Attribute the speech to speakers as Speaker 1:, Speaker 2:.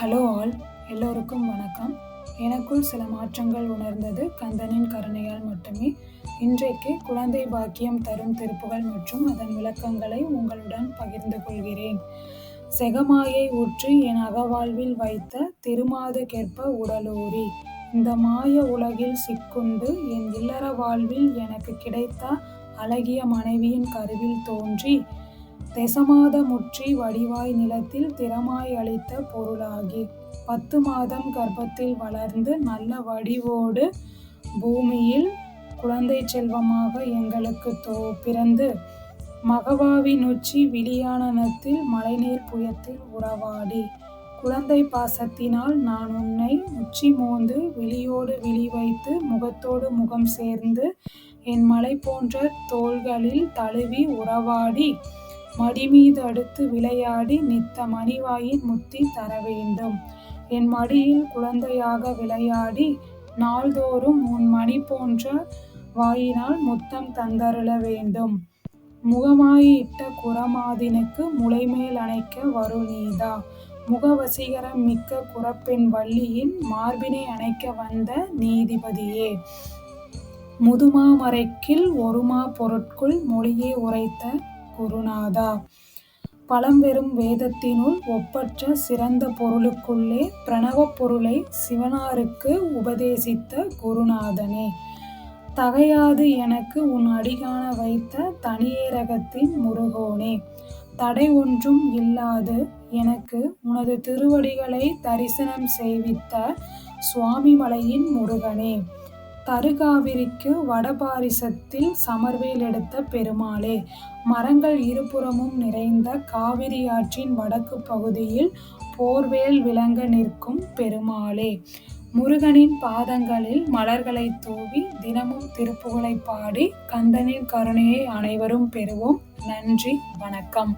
Speaker 1: Hello all, எல்லோருக்கும் வணக்கம். எனக்குள் சில மாற்றங்கள் உணர்ந்தது கந்தனின் கருணையால் மட்டுமே. இன்றைக்கு குழந்தை பாக்கியம் தரும் திருப்புகள் மற்றும் அதன் விளக்கங்களை உங்களுடன் பகிர்ந்து கொள்கிறேன். செகமாயை ஊற்றி என் அகவாழ்வில் வைத்த திருமாதுகெற்ப உடலூறி இந்த மாய உலகில் சிக்குண்டு என் இல்லற வாழ்வில் எனக்கு கிடைத்த அழகிய மனைவியின் கருவில் தோன்றி தெசமாத முற்றி வடிவாய் நிலத்தில் திறமாய் அளித்த பொருளாகி 10 மாதம் கர்ப்பத்தில் வளர்ந்து நல்ல வடிவோடு பூமியில் குழந்தை செல்வமாக எங்களுக்கு பிறந்து மகவாவி நுச்சி விழியானத்தில் மழைநீர் புயத்தில் உறவாடி குழந்தை பாசத்தினால் நான் உன்னை உச்சி மோந்து விழியோடு விழி வைத்து முகத்தோடு முகம் சேர்ந்து என் மலை போன்ற தோள்களில் தழுவி உறவாடி மடிமீது அடுத்து விளையாடி நித்த மணிவாயின் முத்தி தர வேண்டும். என் மடியில் குழந்தையாக விளையாடி நாள்தோறும் உன் மணி போன்ற வாயினால் முத்தம் தந்தருள வேண்டும். முகமாயிட்ட குறமாதினுக்கு முலைமேல் அணைக்க வருநீதா முகவசீகரம் மிக்க குறப்பெண் வள்ளியின் மார்பினை அணைக்க வந்த நீதிபதியே. முதுமாமரைக்கில் ஒருமா பொருட்குள் மொழியே உரைத்த குருநாதா பழம்பெரும் வேதத்தினுள் ஒப்பற்ற சிறந்த பொருளுக்குள்ளே பிரணவப் பொருளை சிவனாருக்கு உபதேசித்த குருநாதனே. தகையாது எனக்கு உன் அடிகாண வைத்த தனியேரகத்தின் முருகோனே. தடை ஒன்றும் இல்லாது எனக்கு உனது திருவடிகளை தரிசனம் செய்வித்த சுவாமிமலையின் முருகனே. தருகாவிரிக்கு வடபாரிசத்தில் சமர்வேல் எடுத்த பெருமாளே. மரங்கள் இருபுறமும் நிறைந்த காவிரி ஆற்றின் வடக்கு பகுதியில் போர்வேல் விளங்க நிற்கும் பெருமாளே. முருகனின் பாதங்களில் மலர்களை தூவி தினமும் திருப்புகழை பாடி கந்தனின் கருணையை அனைவரும் பெறுவோம். நன்றி, வணக்கம்.